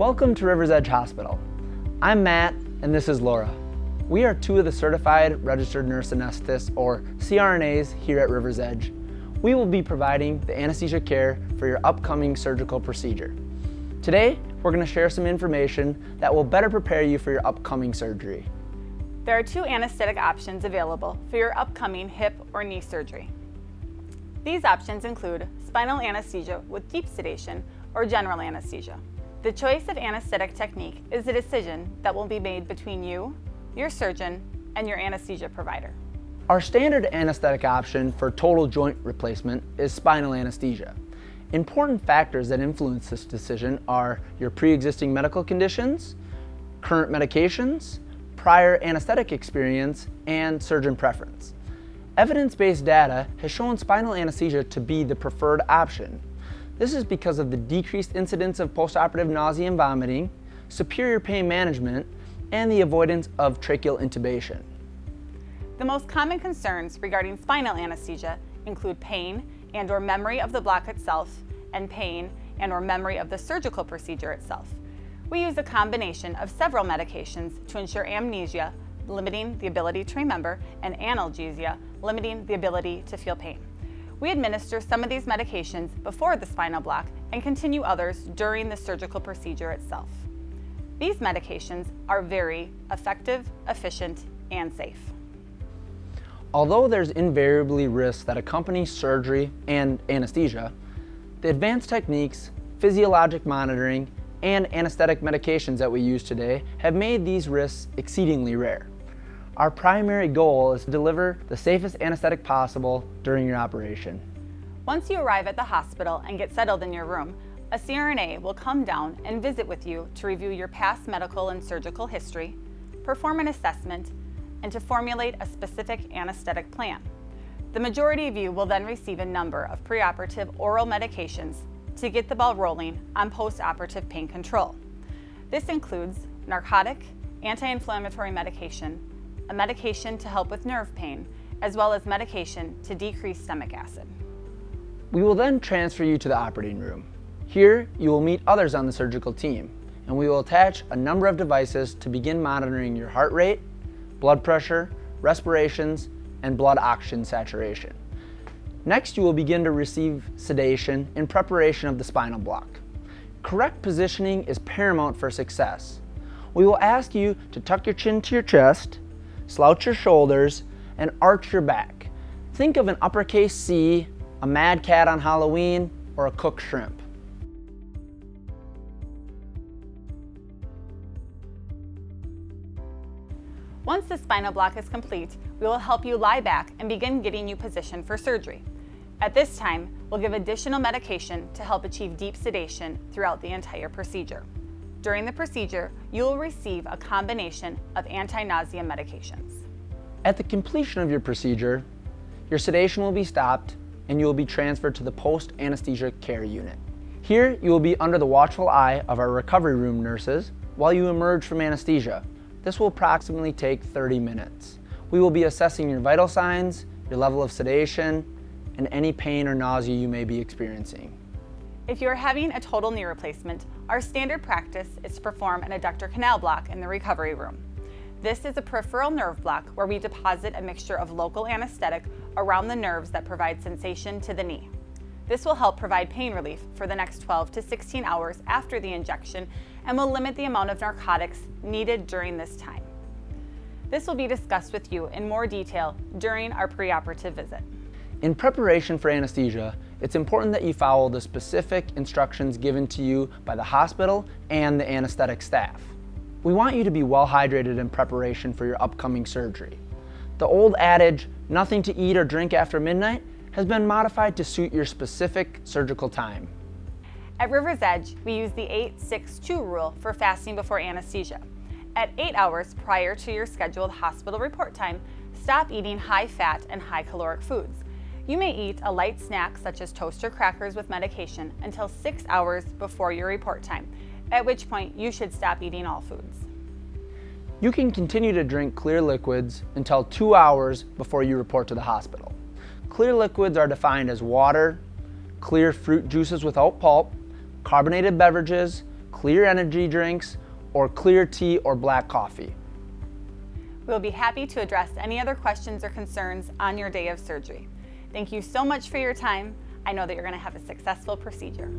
Welcome to Rivers Edge Hospital. I'm Matt and this is Laura. We are two of the certified registered nurse anesthetists, or CRNAs, here at Rivers Edge. We will be providing the anesthesia care for your upcoming surgical procedure. Today, we're going to share some information that will better prepare you for your upcoming surgery. There are two anesthetic options available for your upcoming hip or knee surgery. These options include spinal anesthesia with deep sedation or general anesthesia. The choice of anesthetic technique is a decision that will be made between you, your surgeon, and your anesthesia provider. Our standard anesthetic option for total joint replacement is spinal anesthesia. Important factors that influence this decision are your pre-existing medical conditions, current medications, prior anesthetic experience, and surgeon preference. Evidence-based data has shown spinal anesthesia to be the preferred option. This is because of the decreased incidence of postoperative nausea and vomiting, superior pain management, and the avoidance of tracheal intubation. The most common concerns regarding spinal anesthesia include pain and/or memory of the block itself, and pain and/or memory of the surgical procedure itself. We use a combination of several medications to ensure amnesia, limiting the ability to remember, and analgesia, limiting the ability to feel pain. We administer some of these medications before the spinal block and continue others during the surgical procedure itself. These medications are very effective, efficient, and safe. Although there's invariably risks that accompany surgery and anesthesia, the advanced techniques, physiologic monitoring, and anesthetic medications that we use today have made these risks exceedingly rare. Our primary goal is to deliver the safest anesthetic possible during your operation. Once you arrive at the hospital and get settled in your room, a CRNA will come down and visit with you to review your past medical and surgical history, perform an assessment, and to formulate a specific anesthetic plan. The majority of you will then receive a number of preoperative oral medications to get the ball rolling on post-operative pain control. This includes narcotic, anti-inflammatory medication, a medication to help with nerve pain, as well as medication to decrease stomach acid. We will then transfer you to the operating room. Here, you will meet others on the surgical team, and we will attach a number of devices to begin monitoring your heart rate, blood pressure, respirations, and blood oxygen saturation. Next, you will begin to receive sedation in preparation of the spinal block. Correct positioning is paramount for success. We will ask you to tuck your chin to your chest, slouch your shoulders, and arch your back. Think of an uppercase C, a mad cat on Halloween, or a cooked shrimp. Once the spinal block is complete, we will help you lie back and begin getting you positioned for surgery. At this time, we'll give additional medication to help achieve deep sedation throughout the entire procedure. During the procedure, you will receive a combination of anti-nausea medications. At the completion of your procedure, your sedation will be stopped and you will be transferred to the post-anesthesia care unit. Here, you will be under the watchful eye of our recovery room nurses while you emerge from anesthesia. This will approximately take 30 minutes. We will be assessing your vital signs, your level of sedation, and any pain or nausea you may be experiencing. If you are having a total knee replacement, our standard practice is to perform an adductor canal block in the recovery room. This is a peripheral nerve block where we deposit a mixture of local anesthetic around the nerves that provide sensation to the knee. This will help provide pain relief for the next 12 to 16 hours after the injection and will limit the amount of narcotics needed during this time. This will be discussed with you in more detail during our preoperative visit. In preparation for anesthesia, it's important that you follow the specific instructions given to you by the hospital and the anesthetic staff. We want you to be well hydrated in preparation for your upcoming surgery. The old adage, nothing to eat or drink after midnight, has been modified to suit your specific surgical time. At Rivers Edge, we use the 8-6-2 rule for fasting before anesthesia. At 8 hours prior to your scheduled hospital report time, stop eating high-fat and high-caloric foods. You may eat a light snack such as toast or crackers with medication until 6 hours before your report time, at which point you should stop eating all foods. You can continue to drink clear liquids until 2 hours before you report to the hospital. Clear liquids are defined as water, clear fruit juices without pulp, carbonated beverages, clear energy drinks or clear tea or black coffee. We'll be happy to address any other questions or concerns on your day of surgery. Thank you so much for your time. I know that you're going to have a successful procedure.